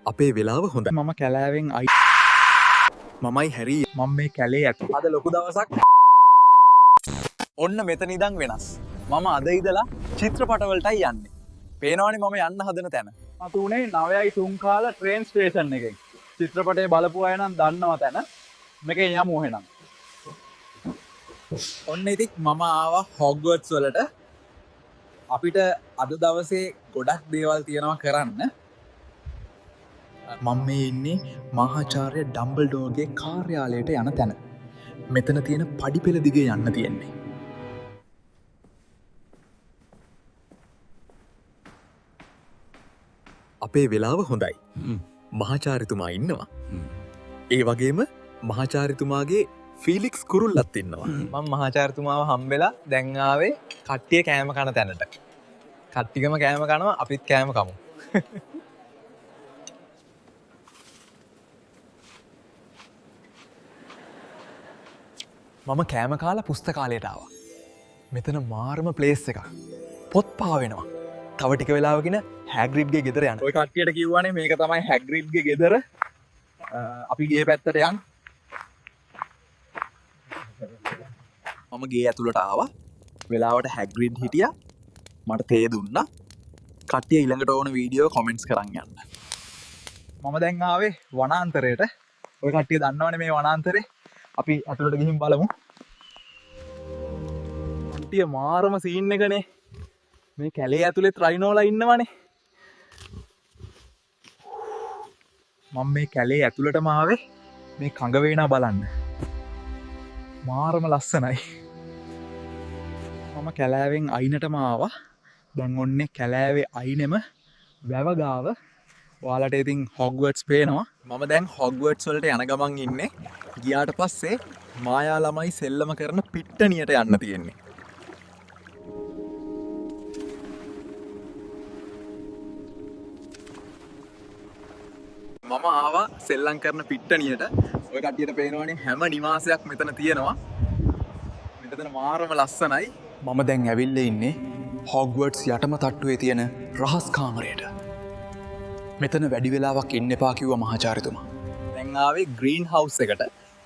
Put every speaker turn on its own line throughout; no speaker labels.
අපේ වෙලාව හොඳ
මම කැලෑවෙන් අයි
මමයි හැරී
මම මේ කැලේ ඇතු
අද ලොකු දවසක් ඔන්න මෙතන ඉදන් වෙනස් මම අද ඉදලා චිත්‍රපටවලටයි යන්නේ පේනවනේ මම යන්න හදන තැන
මතුනේ 9:03 කාල ට්‍රේන් ස්ටේෂන් එකෙන් චිත්‍රපටය බලපු අය නම් දන්නවා තැන මේකේ යමු එහෙනම්
ඔන්න ඉතින් මම ආවා හොග්වර්ට්ස් වලට අපිට අද දවසේ ගොඩක් දේවල් තියෙනවා කරන්න මම මේ ඉන්නේ මහාචාර්ය ඩම්බල්ඩෝගේ කාර්යාලයට යන තැන. මෙතන තියෙන පඩිපෙළ දිගේ යන්න තියෙන්නේ. අපේ වෙලාව හොඳයි. මහාචාර්යතුමා ඉන්නවා. ඒ වගේම මහාචාර්යතුමාගේ ෆීලික්ස් කුරුල්ලත් ඉන්නවා.
මම මහාචාර්යතුමාව හම්බෙලා දැන් ආවේ කට්ටිය කෑම කන තැනට. කට්ටියම කෑම කනවා අපිත් කෑම කමු. මම කෑම කාලා පුස්තකාලයට ආවා. මෙතන මාරම ප්ලේස් එකක්. පොත් පාවෙනවා. තව ටික වෙලාවකින් හැග්‍රිඩ්ගේ ගෙදර යන්න.
ඔය කට්ටියට කිව්වනේ මේක තමයි හැග්‍රිඩ්ගේ ගෙදර. අපි ගේ පැත්තට යන්න. මම ගේ ඇතුළට ආවා. වෙලාවට හැග්‍රිඩ් හිටියා. මට තේ දුන්නා. කට්ටිය ඊළඟට ඕන වීඩියෝ කමෙන්ට්ස් කරන් යන්න.
මම දැන් ආවේ වනාන්තරයට ඔය කට්ටිය දන්නවනේ මේ වනාන්තරේ අපි ඇතුළට ගිහින් බලමු කට්ටිය මාරම සීන් එකනේ මේ කැලේ ඇතුළේ රයිනෝලා ඉන්නවනේ මම මේ කැලේ ඇතුළටම ආවේ මේ කඟ වේනා බලන්න මාරම ලස්සනයි මම කැලෑවෙන් අයිනටම ආවා දැන් ඔන්නේ කැලෑවේ අයිනෙම වැව ගාව ඔයාලට ඉතින් හොග්වර්ට්ස් පේනවා
මම දැන් හොග්වර්ට්ස් වලට යන ගමන් ඉන්නේ ගියාට පස්සේ මායා ළමයි සෙල්ලම කරන පිට්ටනියට යන්න තියෙන්නේ මම ආවා සෙල්ලම් කරන පිට්ටනියට ඔය කට්ටියට පේනවනේ හැම නිවාසයක් මෙතන තියෙනවා මෙතන මාරම ලස්සනයි
මම දැන් ඇවිල්ලා ඉන්නේ හොග්වර්ට්ස් යටම තට්ටුවේ තියෙන රහස් කාමරයට. මෙතන වැඩි වෙලාවක් ඉන්න එපා කිව්වා මහාචාර්යතුමා.
දැන් ආවේ ග්‍රීන් හවුස් එකට.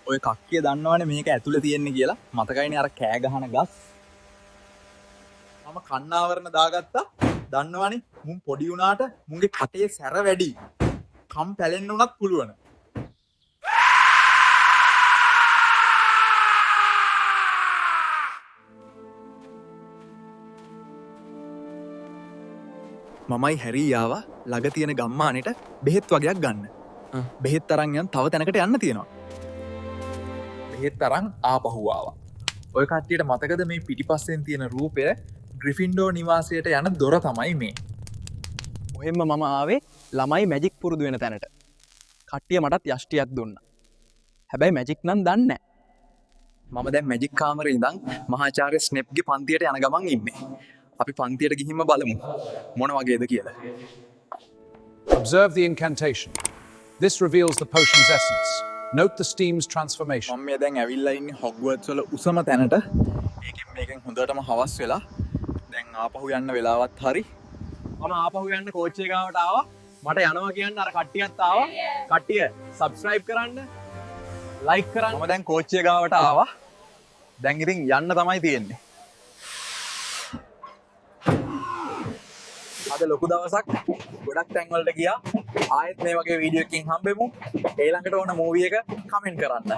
ඔය කක්කිය දන්නවනේ මේක ඇතුලේ තියෙන්නේ කියලා. මතකයිනේ අර කෑ ගහන ගස්. මම කණ්ණාවරණ දාගත්තා. දන්නවනේ මුන් පොඩි වුණාට මුන්ගේ කටේ සැර වැඩි. කම් පැලෙන්න උනත් පුළුවන්. මමයි හැරී ආවා ළඟ තියෙන ගම්මානෙට බෙහෙත් වගේක් ගන්න. බෙහෙත් අරන් යන් තව තැනකට යන්න තියෙනවා. බෙහෙත් අරන් ආපහු ආවා. ඔය කට්ටියට මතකද මේ පිටිපස්සෙන් තියෙන රූපය ග්‍රිෆින්ඩෝ නිවාසයට යන දොර තමයි මේ.
ඔහෙම මම ආවේ ළමයි මැජික් පුරුදු වෙන තැනට. කට්ටිය මටත් යෂ්ටියක් දුන්නා. හැබැයි මැජික් නම් දන්නේ නැහැ.
මම දැන් මැජික් කාමරේ ඉඳන් මහාචාර්ය ස්නෙප්ගේ පන්තියට යන ගමන් ඉන්නේ. අපි පන්තියට ගිහින්ම බලමු මොන වගේද කියලා.
Observe the incantation. This reveals the potion's essence. Note the steam's transformation.
මම දැන් ඇවිල්ලා ඉන්නේ හොග්වර්ට්ස් වල උසම තැනට. මේකෙන් හොඳටම හවස් වෙලා. දැන් ආපහු යන්න වෙලාවත් හරි.
මම ආපහු යන්න කෝච්චිය ගාවට ආවා. මට යනවා කියන්න අර කට්ටියත් ආවා. කට්ටිය subscribe කරන්න, like කරන්න.
මම දැන් කෝච්චිය ගාවට ආවා. දැන් ඉතින් යන්න තමයි තියෙන්නේ. අද ලොකු දවසක් ගොඩක් තැන්වලට ගියා ආයෙත් මේ වගේ වීඩියෝ එකකින් හම්බෙමු ඊළඟට ඕන මූවි එක කමෙන්ට් කරන්න